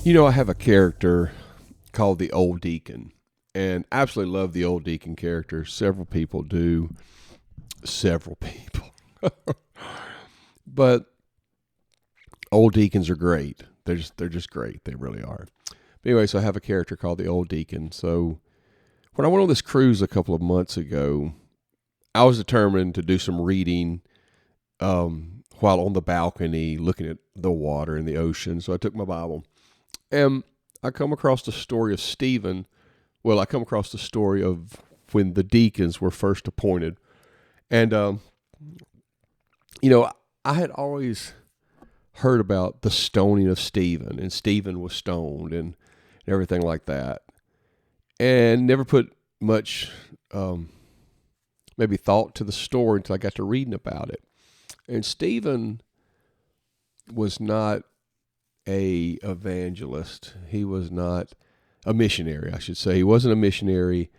I have a character called the Old Deacon, and I absolutely love the Old Deacon character. Several people do. Several people. But Old Deacons are great. They're just great. They really are. But anyway, so I have a character called the Old Deacon. So when I went on this cruise a couple of months ago, I was determined to do some reading while on the balcony looking at the water and the ocean. So I took my Bible. And I come across the story of Stephen. Well, I come across the story of when the deacons were first appointed. And, I had always heard about the stoning of Stephen, and Stephen was stoned and everything like that. And never put much, maybe thought to the story until I got to reading about it. And Stephen was not a evangelist. He was not a missionary, I should say. He wasn't a missionary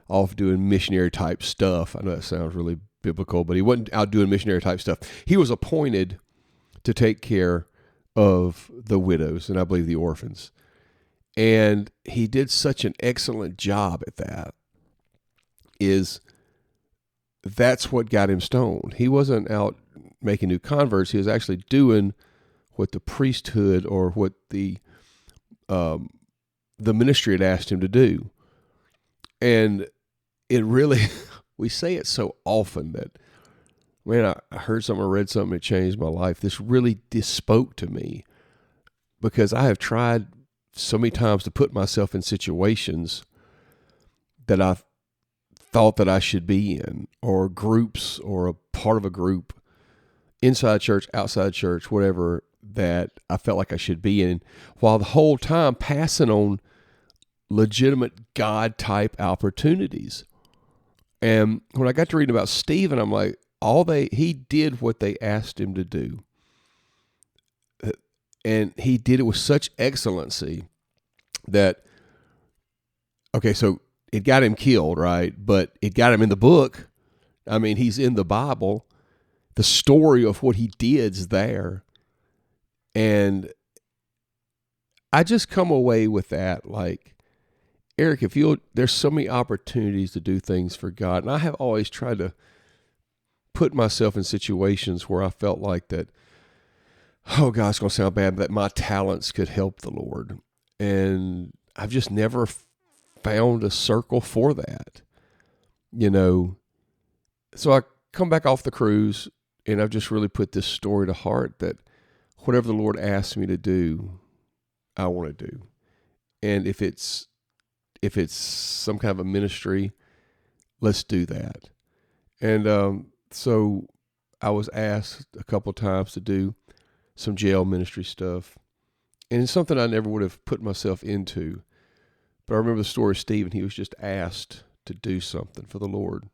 off doing missionary type stuff. I know that sounds really biblical, but he wasn't out doing missionary type stuff. He was appointed to take care of the widows and I believe the orphans. And he did such an excellent job at that. That's what got him stoned. He wasn't out making new converts. He was actually doing what the priesthood or what the ministry had asked him to do. And it really, we say it so often that, man, I heard something, I read something, it changed my life. This spoke to me because I have tried so many times to put myself in situations that I thought that I should be in, or groups, or a part of a group, inside church, outside church, whatever, that I felt like I should be in, while the whole time passing on legitimate God-type opportunities. And when I got to reading about Stephen, I'm like, he did what they asked him to do. And he did it with such excellency that, okay, so it got him killed, right? But it got him in the book. I mean, he's in the Bible. The story of what he did's there. And I just come away with that like, Eric, there's so many opportunities to do things for God. And I have always tried to put myself in situations where I felt like that, oh God, it's going to sound bad, that my talents could help the Lord. And I've just never found a circle for that, So I come back off the cruise and I've just really put this story to heart that whatever the Lord asks me to do, I want to do. And if it's some kind of a ministry, let's do that. And so I was asked a couple of times to do some jail ministry stuff. And it's something I never would have put myself into. But I remember the story of Stephen. He was just asked to do something for the Lord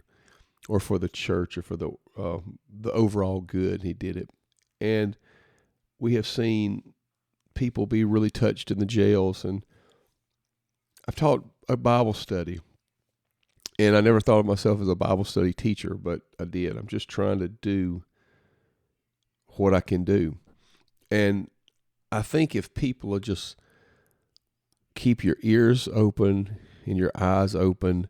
or for the church or for the overall good. And he did it. And we have seen people be really touched in the jails. And I've taught a Bible study. And I never thought of myself as a Bible study teacher, but I did. I'm just trying to do what I can do. And I think if people will just keep your ears open and your eyes open,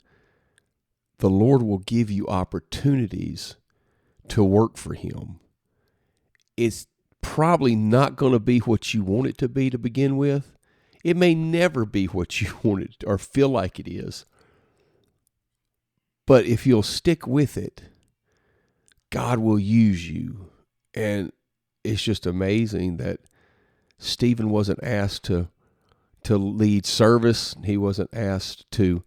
the Lord will give you opportunities to work for Him. It's probably not going to be what you want it to be to begin with. It may never be what you want it or feel like it is. But if you'll stick with it, God will use you. And it's just amazing that Stephen wasn't asked to lead service. He wasn't asked to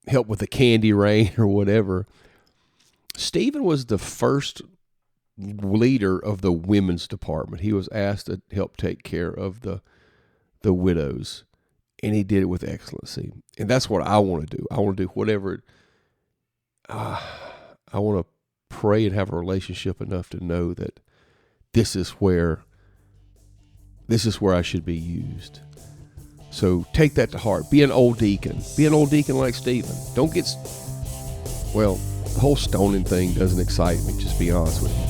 help with the candy rain or whatever. Stephen was the first leader of the women's department. He was asked to help take care of the widows, and he did it with excellency. And that's what I want to do. I want to do whatever. I want to pray and have a relationship enough to know that this is where I should be used. So take that to heart. Be an old deacon. Be an old deacon like Stephen. Don't get, the whole stoning thing doesn't excite me, just be honest with you.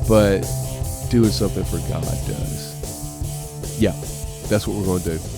But doing something for God does. Yeah, that's what we're going to do.